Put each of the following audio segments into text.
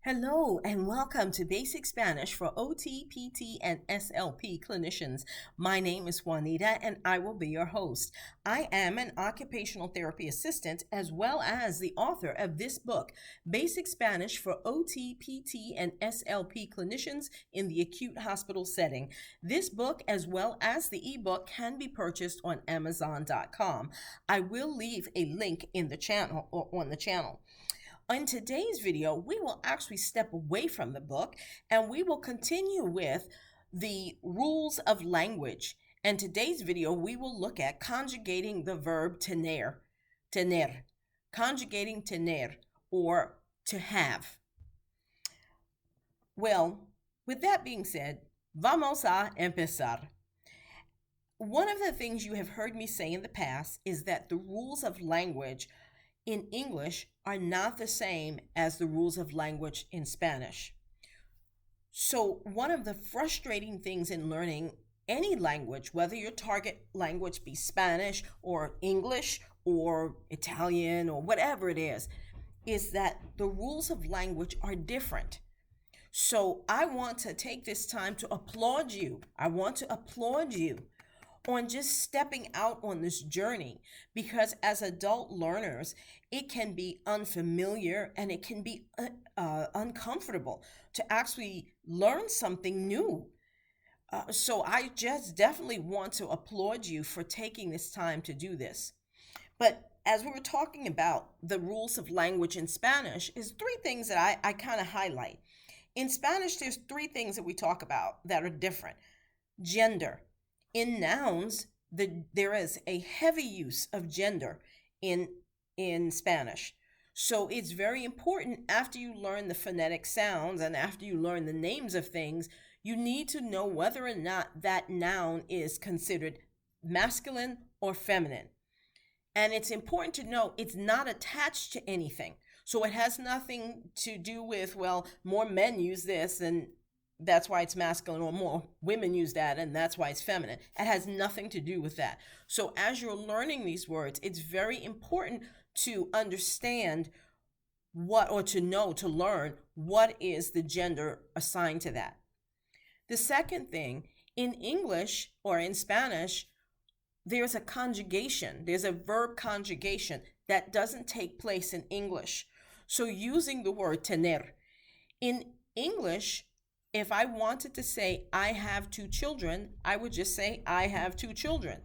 Hello and welcome to Basic Spanish for OT, PT, and SLP clinicians. My name is Juanita and I will be your host. I am an occupational therapy assistant as well as the author of this book, Basic Spanish for OT, PT, and SLP clinicians in the acute hospital setting. This book, as well as the ebook, can be purchased on Amazon.com. I will leave a link in the channel or on the channel. In today's video, we will actually step away from the book and we will continue with the rules of language. In today's video, we will look at conjugating the verb tener, conjugating tener, or to have. Well, with that being said, vamos a empezar. One of the things you have heard me say in the past is that the rules of language in English are not the same as the rules of language in Spanish. So one of the frustrating things in learning any language, whether your target language be Spanish or English or Italian or whatever it is that the rules of language are different. So I want to take this time to applaud you. I want to applaud you on just stepping out on this journey, because as adult learners, it can be unfamiliar and it can be uncomfortable to actually learn something new. So I just definitely want to applaud you for taking this time to do this. But as we were talking about the rules of language in Spanish, is three things that I kind of highlight. In Spanish, there's three things that we talk about that are different. Gender. In nouns, there is a heavy use of gender in Spanish. So it's very important after you learn the phonetic sounds and after you learn the names of things, you need to know whether or not that noun is considered masculine or feminine. And it's important to know it's not attached to anything. So it has nothing to do with, well, more men use this and that's why it's masculine, or more women use that and that's why it's feminine. It has nothing to do with that. So as you're learning these words, it's very important to understand to learn what is the gender assigned to that. The second thing, in English or in Spanish, there's a conjugation. There's a verb conjugation that doesn't take place in English. So using the word tener. In English, if I wanted to say, I have two children, I would just say, I have two children.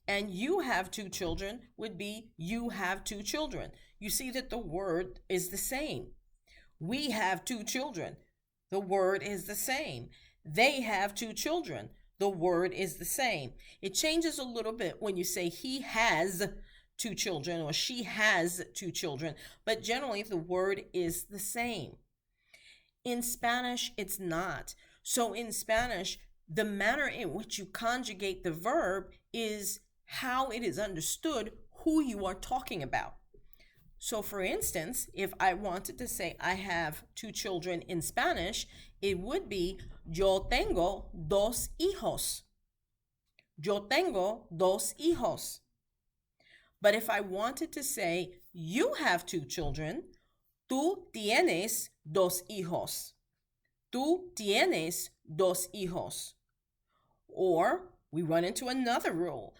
And you have two children would be, you have two children. You see that the word is the same. We have two children. The word is the same. They have two children. The word is the same. It changes a little bit when you say he has two children or she has two children, but generally the word is the same. In Spanish, it's not. So in Spanish, the manner in which you conjugate the verb is how it is understood who you are talking about. So for instance, if I wanted to say I have two children in Spanish, it would be yo tengo dos hijos. Yo tengo dos hijos. But if I wanted to say you have two children, tú tienes dos hijos. Tú tienes dos hijos. Or we run into another rule.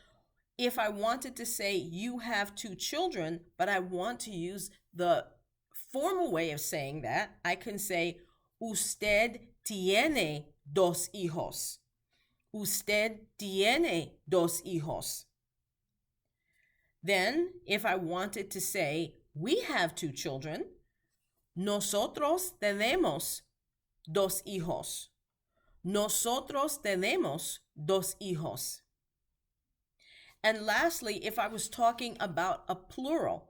If I wanted to say you have two children, but I want to use the formal way of saying that, I can say usted tiene dos hijos. Usted tiene dos hijos. Then, if I wanted to say we have two children, nosotros tenemos dos hijos. Nosotros tenemos dos hijos. And lastly, if I was talking about a plural,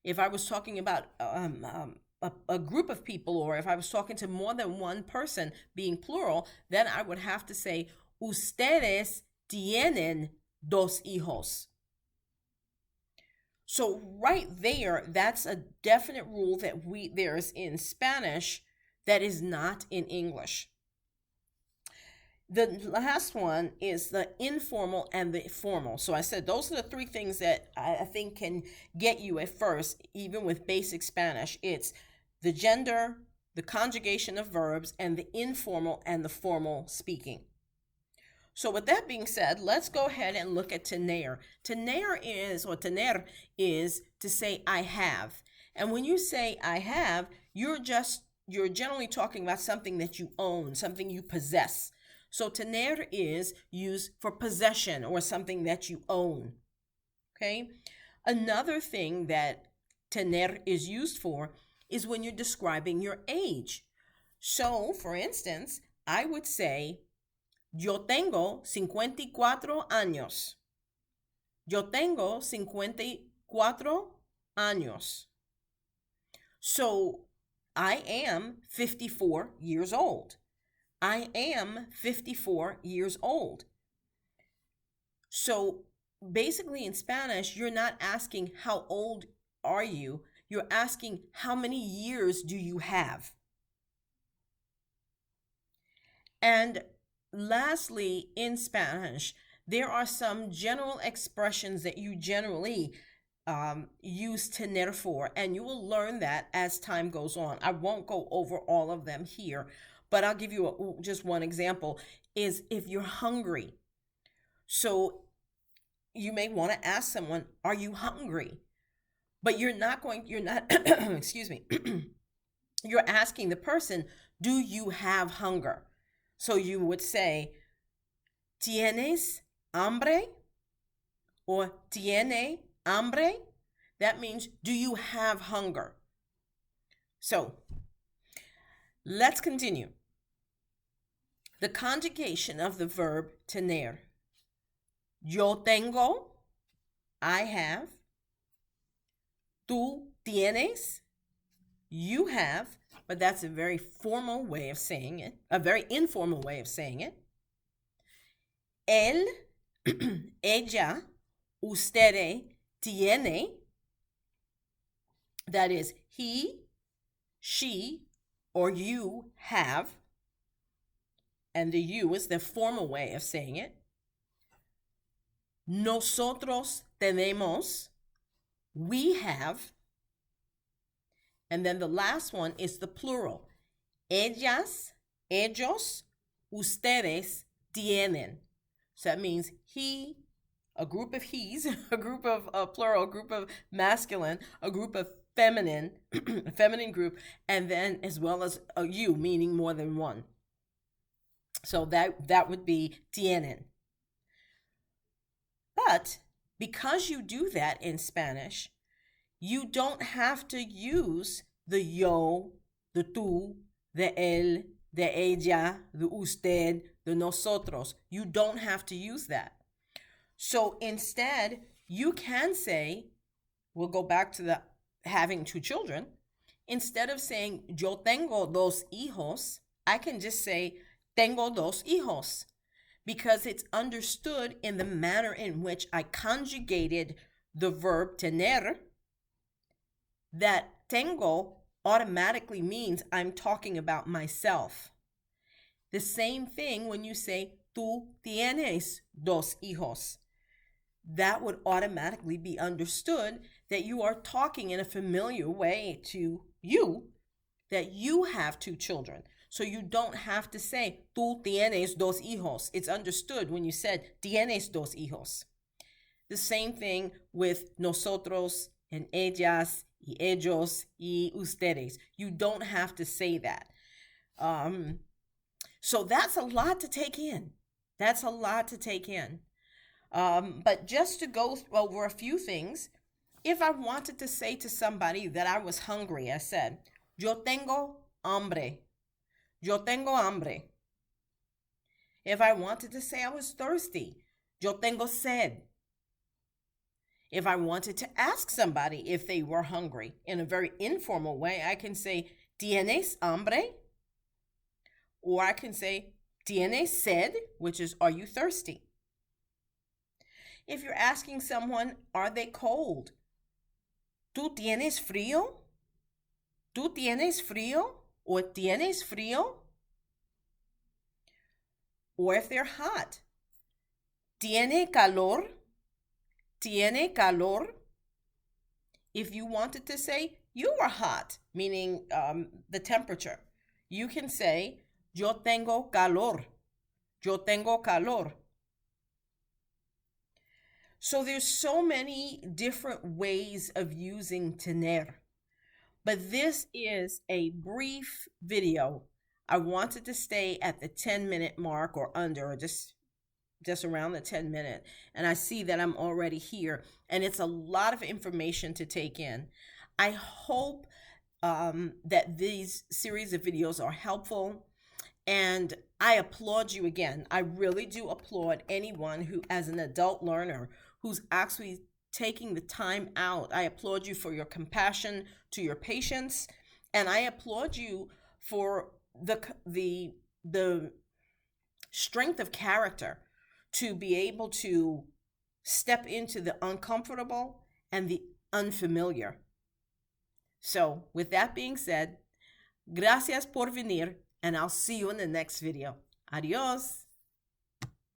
if I was talking about a group of people, or if I was talking to more than one person being plural, then I would have to say, ustedes tienen dos hijos. So right there, that's a definite rule that there's in Spanish that is not in English. The last one is the informal and the formal. So I said those are the three things that I think can get you at first, even with basic Spanish. It's the gender, the conjugation of verbs, and the informal and the formal speaking. So with that being said, let's go ahead and look at tener. Tener is to say I have. And when you say I have, you're generally talking about something that you own, something you possess. So tener is used for possession or something that you own. Okay? Another thing that tener is used for is when you're describing your age. So, for instance, I would say, yo tengo 54 años. Yo tengo 54 años. So, I am 54 years old. I am 54 years old. So, basically in Spanish, you're not asking how old are you? You're asking how many years do you have? And lastly, in Spanish, there are some general expressions that you generally use tener for, and you will learn that as time goes on. I won't go over all of them here, but I'll give you just one example, is if you're hungry. So you may want to ask someone, are you hungry? But you're not, excuse me, you're asking the person, do you have hunger? So you would say, ¿Tienes hambre? Or ¿Tiene hambre? That means, do you have hunger? So, let's continue. The conjugation of the verb tener. Yo tengo, I have. Tú tienes, you have, but that's a very formal way of saying it, a very informal way of saying it. Él, ella, usted tiene, that is, he, she, or you have, and the you is the formal way of saying it. Nosotros tenemos, we have. And then the last one is the plural. Ellas, ellos, ustedes tienen. So that means he, a group of he's, a group of plural, a group of masculine, a group of feminine, a feminine group, and then as well as a you, meaning more than one. So that would be tienen. But because you do that in Spanish, you don't have to use the yo, the tú, the él, the ella, the usted, the nosotros. You don't have to use that. So instead, you can say, we'll go back to the having two children. Instead of saying, yo tengo dos hijos, I can just say, tengo dos hijos, because it's understood in the manner in which I conjugated the verb tener, that tengo automatically means I'm talking about myself. The same thing when you say, tú tienes dos hijos. That would automatically be understood that you are talking in a familiar way to you, that you have two children. So you don't have to say, tú tienes dos hijos. It's understood when you said, tienes dos hijos. The same thing with nosotros and ellas y ellos y ustedes. You don't have to say that. So that's a lot to take in. That's a lot to take in. But just to go over a few things, if I wanted to say to somebody that I was hungry, I said, yo tengo hambre. Yo tengo hambre. If I wanted to say I was thirsty, yo tengo sed. If I wanted to ask somebody if they were hungry in a very informal way, I can say, ¿Tienes hambre? Or I can say, ¿Tienes sed? Which is, are you thirsty? If you're asking someone, are they cold? ¿Tú tienes frío? ¿Tú tienes frío? Or ¿tienes frío? Or if they're hot, ¿Tiene calor? ¿Tiene calor? If you wanted to say, You are hot, meaning the temperature. You can say, yo tengo calor. Yo tengo calor. So there's so many different ways of using tener. But this is a brief video. I wanted to stay at the 10-minute mark or under, or just around the 10-minute. And I see that I'm already here, and it's a lot of information to take in. I hope that these series of videos are helpful. And I applaud you again. I really do applaud anyone who, as an adult learner, who's actually taking the time out. I applaud you for your compassion to your patients, and I applaud you for the strength of character to be able to step into the uncomfortable and the unfamiliar. So, with that being said, gracias por venir, and I'll see you in the next video. Adios.